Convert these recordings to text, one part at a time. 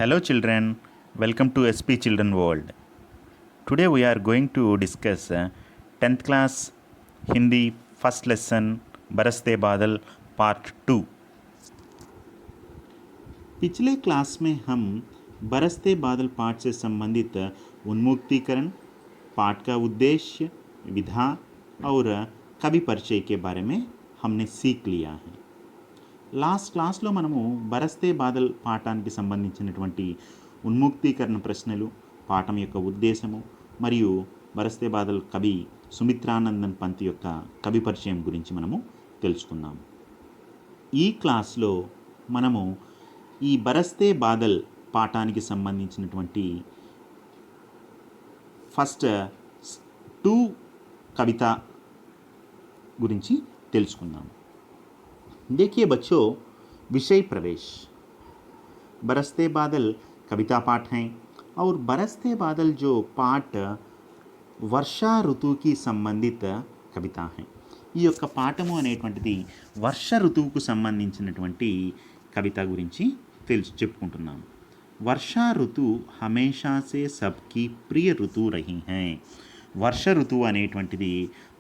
Hello children, welcome to SP Children World. Today we are going to discuss 10th class Hindi first lesson बरसते बादल part 2। पिछले class में हम बरसते बादल पाठ से संबंधित उन्मुक्तीकरण, पाठ का उद्देश्य, विधा और कवि परिचय के बारे में हमने सीख लिया है। లాస్ట్ క్లాస్లో మనము బరస్తే బాదల్ పాఠానికి సంబంధించినటువంటి ఉన్ముక్తీకరణ ప్రశ్నలు, పాఠం యొక్క ఉద్దేశము మరియు బరస్తే బాదల్ కవి సుమిత్రానందన్ పంత్ యొక్క కవి పరిచయం గురించి మనము తెలుసుకున్నాము. ఈ క్లాస్లో మనము ఈ బరస్తే బాదల్ పాఠానికి సంబంధించినటువంటి ఫస్ట్ 2 కవిత గురించి తెలుసుకుందాము. देखिए बच्चों, विषय प्रवेश बरसते बादल कविता पाठ हैं और बरसते बादल जो पाठ वर्षा ऋतु की संबंधित कविता हैं. ఈ యొక్క పాఠము అనేటువంటిది వర్ష ఋతువుకు సంబంధించినటువంటి కవిత గురించి చెప్పుకుంటున్నాము. వర్షా ఋతు హమేషా సే సబ్కి ప్రియ ఋతు రహీ హై. వర్ష ఋతువు అనేటువంటిది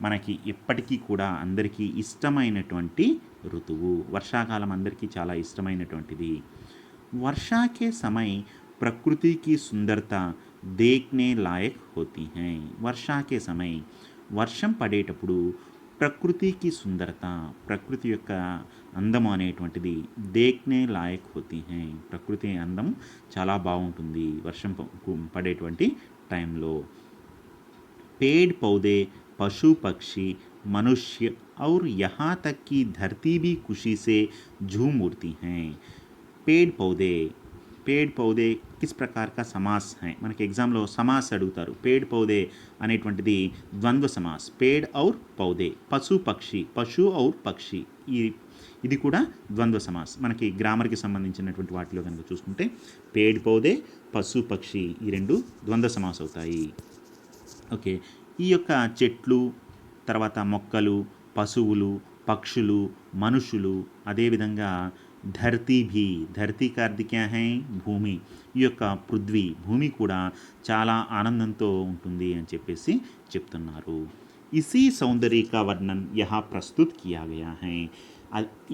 మనకి ఎప్పటికీ కూడా అందరికీ ఇష్టమైనటువంటి ఋతువు. వర్షాకాలం అందరికీ చాలా ఇష్టమైనటువంటిది. వర్షా కే సమయ ప్రకృతి కి సుందరత దేఖ్నే లాయక్ హోతీ హై. వర్షా కే సమయ, వర్షం పడేటప్పుడు ప్రకృతికి సుందరత, ప్రకృతి యొక్క అందం అనేటువంటిది దేఖ్నే లాయక్ హోతీ హై. ప్రకృతి అందం చాలా బాగుంటుంది వర్షం పడేటువంటి టైంలో. पेड़ पौधे, पशु पक्षी, मनुष्य और यहाँ तक कि धरती भी खुशी से झूम उठती हैं. पेड़ पौधे किस प्रकार का समास है? మనకి ఎగ్జామ్లో సమాస్ అడుగుతారు. పేడ్ పౌదే అనేటువంటిది ద్వంద్వ సమాస్. పేడ్ ఔర్ పౌదే, పశు పక్షి, పశు ఔర్ పక్షి, ఇది కూడా ద్వంద్వ సమాస్. మనకి గ్రామర్కి సంబంధించినటువంటి వాటిలో కనుక చూసుకుంటే పేడ్ పౌదే, పశు పక్షి ఈ రెండు ద్వంద్వ సమాస్ అవుతాయి. ఓకే, ఈ యొక్క చెట్లు, తర్వాత మొక్కలు, పశువులు, పక్షులు, మనుషులు, అదేవిధంగా ధర్తీ భీ, ధర్తీ కా అర్థ్ క్యా హై? భూమి. ఈ యొక్క పృథ్వీ, భూమి కూడా చాలా ఆనందంతో ఉంటుంది అని చెప్పేసి చెప్తున్నారు. ఇసీ సౌందర్య కా వర్ణన్ యహా ప్రస్తుత్ కియా గయా హై.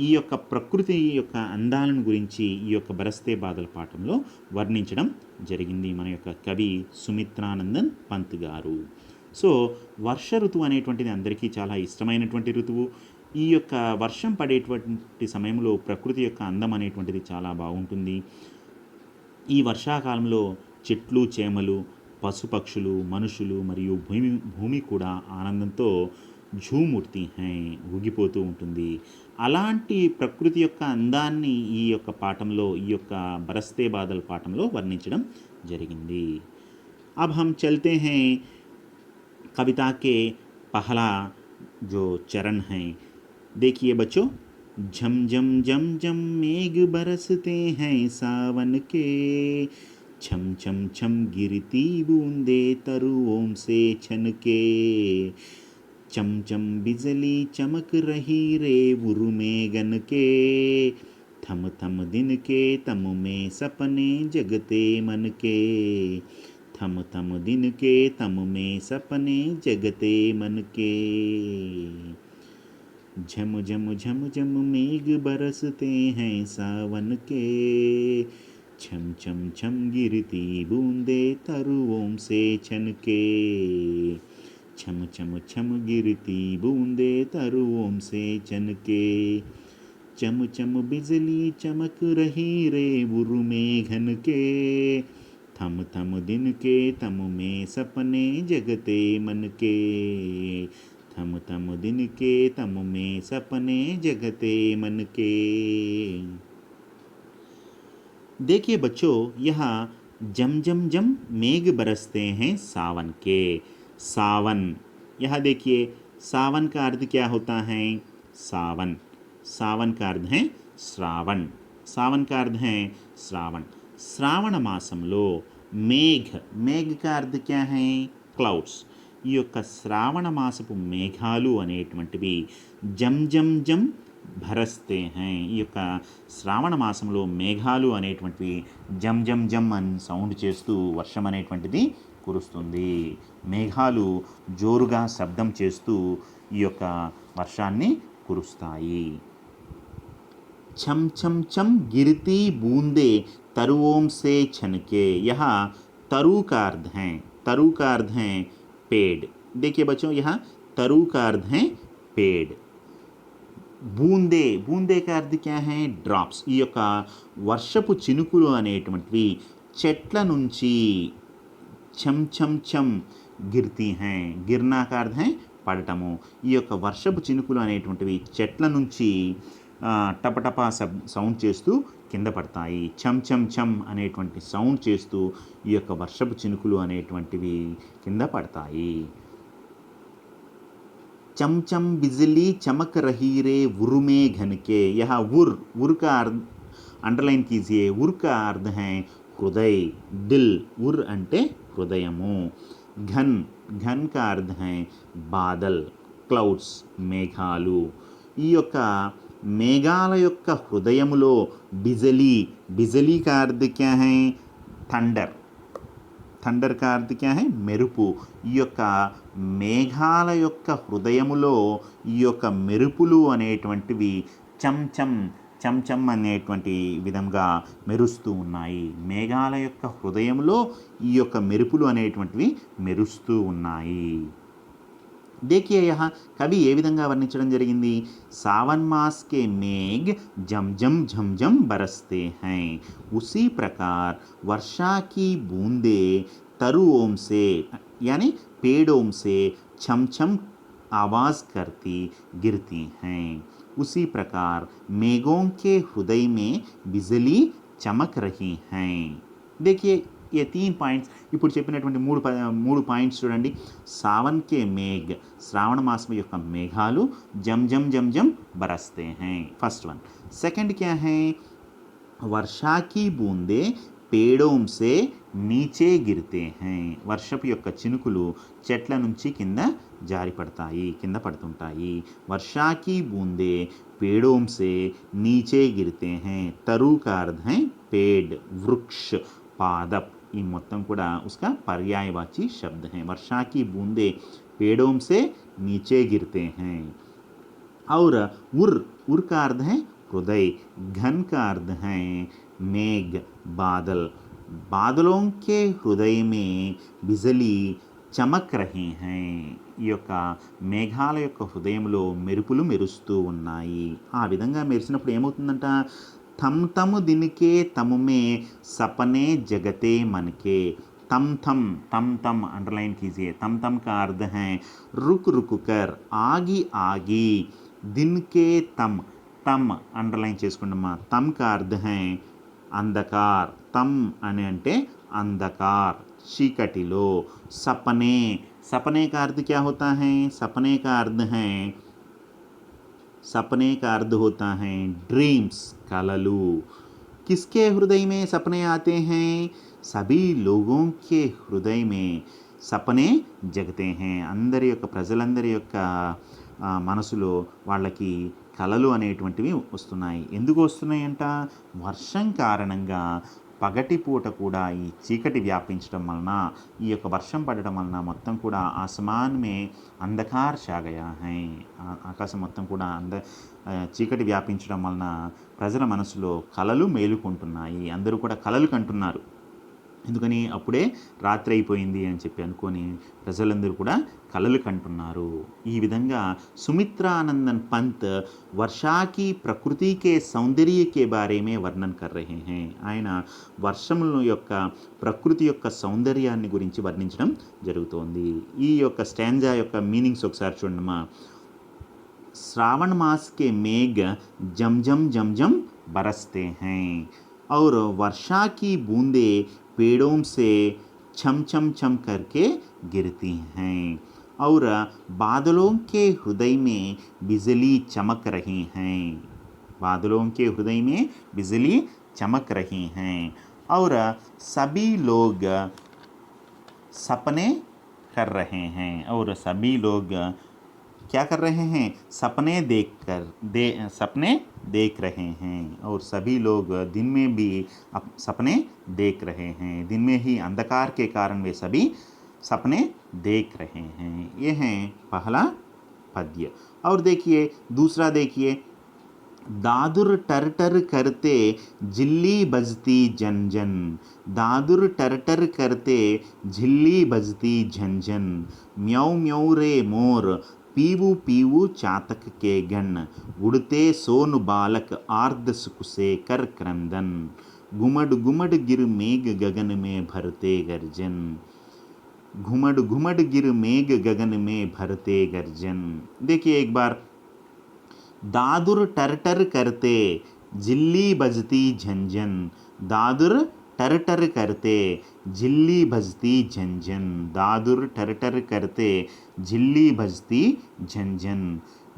ఈ యొక్క ప్రకృతి యొక్క అందాలను గురించి ఈ యొక్క బరస్తే బాదల్ పాఠంలో వర్ణించడం జరిగింది మన యొక్క కవి సుమిత్రానందన్ పంత్ గారు. సో వర్ష ఋతువు అనేటువంటిది అందరికీ చాలా ఇష్టమైనటువంటి ఋతువు. ఈ యొక్క వర్షం పడేటువంటి సమయంలో ప్రకృతి యొక్క అందం అనేటువంటిది చాలా బాగుంటుంది. ఈ వర్షాకాలంలో చెట్లు, చేమలు, పశుపక్షులు, మనుషులు మరియు భూమి కూడా ఆనందంతో ఝూముర్తి హై, ఊగిపోతూ ఉంటుంది. అలాంటి ప్రకృతి యొక్క అందాన్ని ఈ యొక్క పాఠంలో, ఈ యొక్క బరస్తే బాదల్ పాఠంలో వర్ణించడం జరిగింది. अब हम चलते हैं कविता के पहला जो चरण है. देखिए बच्चों, झम झम झम झम मेघ बरसते हैं सावन के, छम छम छम गिरती बूंदे तरुओं से छनके, चम चम बिजली चमक रही रे उर्मे गन के, थम थम दिन के तम में सपने जगते मन के, थम थम दिन के तम में सपने जगते मन के. झम झम झम झम मेघ बरसते हैं सावन के, छम छम छम गिरती बूंदे तरुओं से छनके, छम छम छम गिरती बूंदे तरुओं से छनके, चम चम बिजली चमक रही रे उर्मे घन के, थम थम दिन के तम में सपने जगते मन के, थम थम दिन के तम में सपने जगते मन के. देखिए बच्चों, यहाँ जम जम जम मेघ बरसते हैं सावन के. सावन, यह देखिए सावन का अर्थ क्या होता है? सावन, सावन का अर्थ है श्रावण. सावन का अर्थ है श्रावण. శ్రావణ మాసంలో మేఘ కా అర్థ క్యా హై? క్లౌడ్స్. ఈ యొక్క శ్రావణ మాసపు మేఘాలు అనేటువంటివి జం జం జం భరస్తే హై. ఈ యొక్క శ్రావణ మాసంలో మేఘాలు అనేటువంటివి జమ్ జమ్ జమ్ అని సౌండ్ చేస్తూ వర్షం అనేటువంటిది కురుస్తుంది. మేఘాలు జోరుగా శబ్దం చేస్తూ ఈ యొక్క వర్షాన్ని కురుస్తాయి. छम छम छम गिरती बूंदे तरुओं से छनके. यह तरु का अर्थ है. तरु का अर्थ है पेड़. देखिए बच्चों, यहाँ तरु का अर्थ है पेड़. బూందే, బూందే का अर्थ क्या है? డ్రాప్స్. ఈ యొక్క వర్షపు చినుకులు అనేటువంటివి చెట్ల నుంచి ఛం ఛం ఛం గిర్తీ హై. గిర్నా का अर्थ है పడటము. ఈ యొక్క వర్షపు చినుకులు అనేటువంటివి చెట్ల నుంచి టపటపా సౌండ్ చేస్తూ కింద పడతాయి. ఛం ఛం ఛం అనేటువంటి సౌండ్ చేస్తూ ఈ యొక్క వర్షపు చినుకులు అనేటువంటివి కింద పడతాయి. चम चम बिजली चमक रही रे उर में घन के. यह उर का अर्थ अंडरलाइन कीजिए. उर का अर्थ है हृदय, दिल. उर अंटे हृदयमु. घन, घन का अर्थ है बादल, क्लाउड्स, మేఘాలు. ఈ యొక్క మేఘాల యొక్క హృదయములో బిజలీ. బిజలీ का अर्थ क्या है? थंडर. థండర్ కా అర్థ క్యా హై? మెరుపు. ఈ యొక్క మేఘాల యొక్క హృదయములో ఈ యొక్క మెరుపులు అనేటువంటివి చంచం చంచం అనేటువంటి విధంగా మెరుస్తూ ఉన్నాయి. మేఘాల యొక్క హృదయంలో ఈ యొక్క మెరుపులు అనేటువంటివి మెరుస్తూ ఉన్నాయి. देखिए यहाँ कवि ఏ విధంగా వర్ణించడం జరిగింది? सावन मास के मेघ झमझम झमझम बरसते हैं, उसी प्रकार वर्षा की बूंदें तरुओं से यानी पेड़ों से छम छम आवाज़ करती गिरती हैं. उसी प्रकार मेघों के हृदय में बिजली चमक रही हैं. देखिए ये 3 పాయింట్స్ ఇప్పుడు చెప్పినటువంటి మూడు పాయింట్స్ చూడండి. సావన్ కే మేఘ్, శ్రావణ మాసం యొక్క మేఘాలు జమ్ జమ్ జమ్ జమ్ బరస్తే హై. First one. సెకండ్ క్యా హై? వర్షా కీ బూందే పేడోం సే నీచే గిరితే హై. వర్షపు యొక్క చినుకులు చెట్ల నుంచి కింద జారి పడతాయి, కింద పడుతుంటాయి. వర్షా కీ బూందే పేడోం సే నీచే గిరితే హై. తరు కా అర్థ హై पेड़, वृक्ष, पादप. ये మొత్తం కూడా उसका पर्यायवाची शब्द है. वर्षा की बूंदे पेड़ों से नीचे गिरते हैं. और उर का अर्थ है हृदय. घन का अर्थ है मेघ, बादल. बादलों के हृदय में बिजली చమక్ రహీ హై. ఈ యొక్క మేఘాల యొక్క హృదయంలో మెరుపులు మెరుస్తూ ఉన్నాయి. ఆ విధంగా మెరిసినప్పుడు ఏమవుతుందంట? थम थम दिन के तम में सपने जगते मन के. तम थम अंडरलाइन कीजिए. तम थम का अर्थ है रुक रुक कर, आगी आगी. दिन के तम, तम अंडरलाइन చేసుకుందామా. तम का अर्थ है अंधकार. तम అని అంటే अंधकार, చీకటిలో. सपने, सपने का अर्थ क्या होता है? सपने का अर्थ है सपने का अर्थ होता है ड्रीम्स, कललू. किसके हृदय में सपने आते हैं? सभी लोगों के हृदय में सपने जगते हैं. అందరి యొక్క ప్రజలందరి యొక్క మనసులో వాళ్ళకి కలలు అనేటువంటివి వస్తున్నాయి. ఎందుకు వస్తున్నాయంట? వర్షం కారణంగా పగటిపూట కూడా ఈ చీకటి వ్యాపించడం వలన, ఈ యొక్క వర్షం పడడం వలన మొత్తం కూడా ఆసమాన్ మే అంధకార్ ఛా గయా హై. ఆకాశం మొత్తం కూడా చీకటి వ్యాపించడం వలన ప్రజల మనసులో కలలు మేలుకుంటున్నాయి. అందరూ కూడా కలలు కంటున్నారు. ఎందుకని? అప్పుడే రాత్రి అయిపోయింది అని చెప్పి అనుకొని ప్రజలందరూ కూడా కలలు కంటున్నారు. ఈ విధంగా సుమిత్రానందన్ పంత్ వర్షాకి ప్రకృతికే సౌందర్యకే బారేమే వర్ణన కర్ రహే హై. ఆయన వర్షముల యొక్క ప్రకృతి యొక్క సౌందర్యాన్ని గురించి వర్ణించడం జరుగుతోంది. ఈ యొక్క స్టాంజా యొక్క మీనింగ్స్ ఒకసారి చూడమ్మా. श्रावण मास के मेघ जमजम जमजम बरसते हैं और वर्षा की बूंदें पेड़ों से छम छम छम करके गिरती हैं और बादलों के हृदय में बिजली चमक रही हैं. बादलों के हृदय में बिजली चमक रही हैं और सभी लोग सपने कर रहे हैं. और सभी लोग क्या कर रहे हैं, सपने देख रहे हैं। और सभी लोग दिन में भी सपने देख रहे हैं, दिन में ही अंधकार के कारण वे सभी सपने देख रहे हैं। ये है पहला पद्य। और देखिए दूसरा, देखिए दादुर टर टर करते झिल्ली बजती झन झन, दादुर टर टर करते झिल्ली बजती झन झन, म्याऊ म्याऊ रे मोर पीवू पीवू चातक के गण, उड़ते सोन बालक आर्द सुख से कर क्रंदन, घुमड घुमड गिर मेघ गगन में भरते गर्जन, घुमड घुमड गिर मेघ गगन में भरते गर्जन। देखिए एक बार, दादुर टर टर करते झिल्ली बजती झंझन, दादुर टर टर करते झिल्ली बजती झंझन, दादुर टर टर करते झिल्ली बजती झंझन,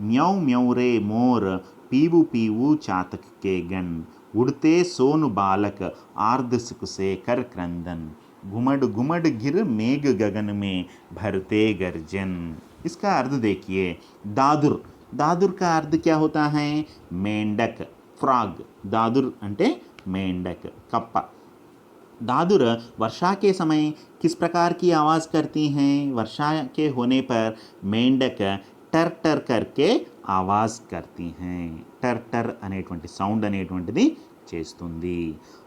म्याऊ म्याऊ रे मोर पीवू पीवू चातक के गण, उड़ते सोन बालक आर्द सुख से कर क्रंदन, घुमड घुमड गिर मेघ गगन में भरते गर्जन। इसका अर्थ देखिए, दादुर, दादुर का अर्थ क्या होता है, मेंढक, फ्रॉग। दादुर अंटे मेंढक, कप्पा। दादुर वर्षा के समय किस प्रकार की आवाज़ करती हैं, वर्षा के होने पर मेंढक టర్ టర్ करके ఆవాజ్ करती हैं, టర్ టర్ అనేటువంటి సౌండ్ అనేటువంటిది చేస్తుంది।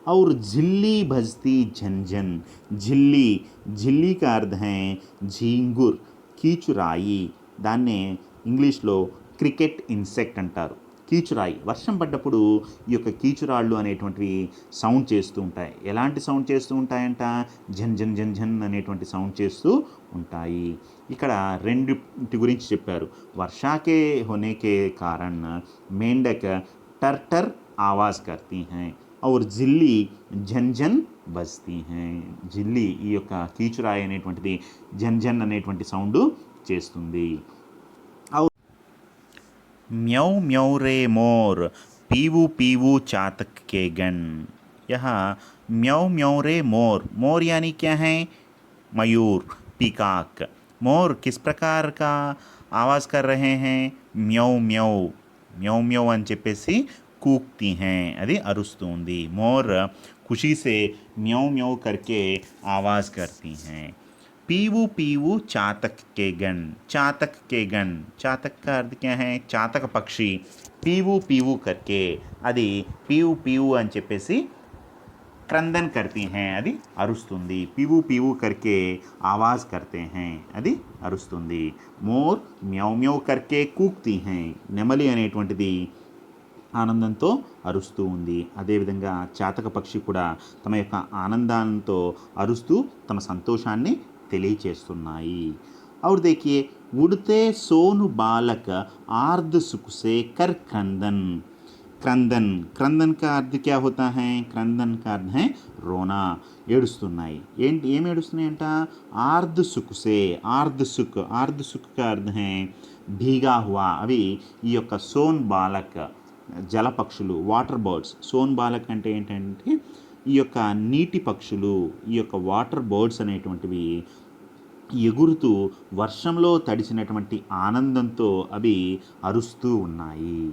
और झिल्ली बजती झंझन, झिल्ली, झिल्ली का अर्थ है झींगुर, కీచురాయి, దాన్నే ఇంగ్లీష్లో క్రికెట్ ఇన్సెక్ట్ అంటారు। కీచురాయి, వర్షం పడ్డప్పుడు ఈ యొక్క కీచురాళ్ళు అనేటువంటివి సౌండ్ చేస్తూ ఉంటాయి। ఎలాంటి సౌండ్ చేస్తూ ఉంటాయంట, ఝన్ ఝన్ ఝన్ ఝన్ అనేటువంటి సౌండ్ చేస్తూ ఉంటాయి। ఇక్కడ రెండింటి గురించి చెప్పారు, వర్షాకే హోనేకే కారణ్ మేండక్ టర్ టర్ ఆవాజ్ కర్తీ హై और జిల్లి ఝన్ ఝన్ బజ్తీ హై। జిల్లి, ఈ యొక్క కీచురాయి అనేటువంటిది ఝన్ ఝన్ అనేటువంటి సౌండ్ చేస్తుంది। म्याऊ म्याऊ रे मोर पीवू पीवू चातक के गण, यहाँ म्याऊ म्याऊ रे मोर, मोर यानी क्या है, मयूर, पीकाक। मोर किस प्रकार का आवाज़ कर रहे हैं, म्याऊ म्याऊ, म्याऊ म्याऊ అని చెప్పేసి కూక్తి हैं, అది అరుస్తుంది। मोर खुशी से म्याऊ म्याऊ करके आवाज़ करती हैं। पीवू पीवू चातक के गण, चातक के गण, चातक का अर्थ क्या है, चातक पक्षी। पीवू पीवू करके అది పీవు పీవు అని చెప్పేసి క్రందన్ करती हैं, అది అరుస్తుంది। పీవు పీవు करके आवाज़ करते हैं, అది అరుస్తుంది। మోర్ మ్యావ్ మ్యావ్ करके కూక్తి हैं, నెమలి అనేటువంటిది ఆనందంతో అరుస్తూ ఉంది। అదేవిధంగా చాతక పక్షి కూడా తమ యొక్క ఆనందంతో అరుస్తూ తమ సంతోషాన్ని తెలియచేస్తున్నాయి। और देखिए, उड़ते सोनु बालक आर्द सुख से कर क्रंदन, क्रंदन, क्रंदन का अर्थ क्या होता है, क्रंदन का अर्थ है रोना, ఏడుస్తున్నాయి। ఏంటి, ఏమి ఏడుస్తున్నాయంట, ఆర్ద్ సుఖ్ సే, ఆర్ద్ సుఖ్, ఆర్ద్ సుఖ్ का अर्थ है భీగా హువా। అవి ఈ యొక్క సోన్ బాలక్, జలపక్షులు, వాటర్ బర్డ్స్। సోన్ బాలక్ అంటే ఏంటంటే ఈ యొక్క నీటి పక్షులు, ఈ యొక్క వాటర్ బర్డ్స్ అనేటువంటివి ఎగురుతూ వర్షంలో తడిసినటువంటి ఆనందంతో అవి అరుస్తూ ఉన్నాయి।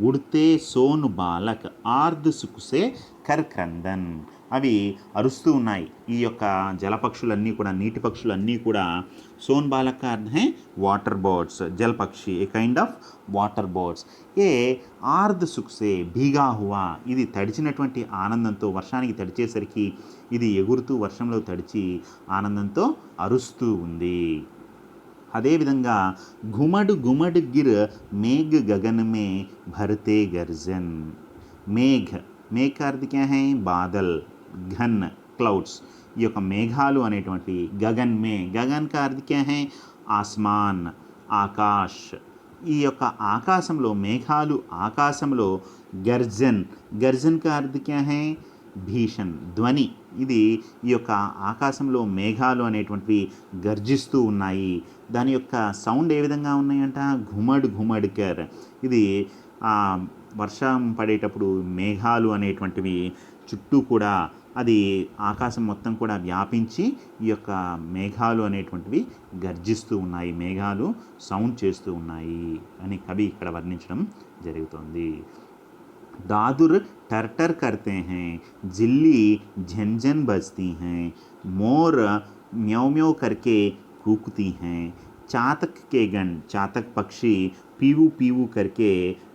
ఉడితే సోను బాలక్ ఆర్ద్ సుకుసే కర్ క్రందన్, అవి అరుస్తూ ఉన్నాయి। ఈ యొక్క జలపక్షులన్నీ కూడా, నీటి పక్షులన్నీ కూడా సోన్ బాలక్ का अर्थ है वाटर बर्ड्स, जल पक्षी, a kind of water birds. ఏ ఆర్ద్ సుఖ్ సే భీగా హువా, ఇది తడిచినటువంటి ఆనందంతో, వర్షానికి తడిచేసరికి ఇది ఎగురుతూ వర్షంలో తడిచి ఆనందంతో అరుస్తూ ఉంది। అదేవిధంగా घुमड घुमड गिर मेघ गगन में भरते गर्जन, మేఘ, మేఘ का अर्थ क्या है, बादल, घन, क्लाउड्स। ఈ యొక్క మేఘాలు అనేటువంటి గగన్ మే, గగన్ का अर्थ क्या है, ఆస్మాన్, ఆకాష్। ఈ యొక్క ఆకాశంలో, మేఘాలు ఆకాశంలో, గర్జన్, గర్జన్ का अर्थ क्या है, భీషణ్, ధ్వని। ఇది ఈ యొక్క ఆకాశంలో మేఘాలు అనేటువంటివి గర్జిస్తూ ఉన్నాయి। దాని యొక్క సౌండ్ ఏ విధంగా ఉన్నాయంట, ఘుమడ్ ఘుమడ్ కర్। ఇది వర్షం పడేటప్పుడు మేఘాలు అనేటువంటివి చుట్టూ కూడా అది ఆకాశం మొత్తం కూడా వ్యాపించి ఈ యొక్క మేఘాలు అనేటువంటివి గర్జిస్తూ ఉన్నాయి, మేఘాలు సౌండ్ చేస్తూ ఉన్నాయి అని కవి ఇక్కడ వర్ణించడం జరుగుతుంది. दादुर टर टर करते हैं, जिल्ली झन झन बजती हैं, मोर म्याऊं म्याऊं करके कूकती हैं, चातक के गण चातक पक्षी पीवू पीवू करके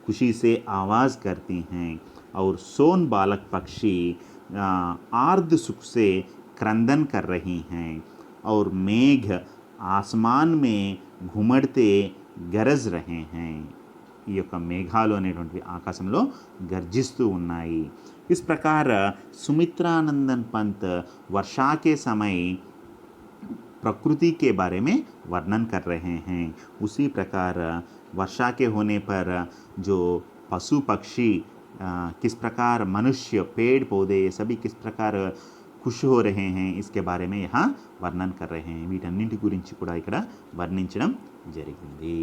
खुशी से आवाज़ करती हैं, और सोन बालक पक्षी आर्द सुख से क्रंदन कर रही हैं, और मेघ आसमान में घुमड़ते गरज रहे हैं. ఈ యొక్క మేఘాలు అనేటువంటివి ఆకాశంలో గర్జిస్తూ ఉన్నాయి. इस प्रकार सुमित्रानंदन पंत वर्षा के समय प्रकृति के बारे में वर्णन कर रहे हैं. उसी प्रकार वर्षा के होने पर जो पशु पक्षी किस प्रकार मनुष्य पेड़ पौधे सभी किस प्रकार खुश हो रहे हैं इसके बारे में यहाँ वर्णन कर रहे हैं. వీటన్నింటి గురించి కూడా ఇక్కడ వర్ణించడం జరిగింది.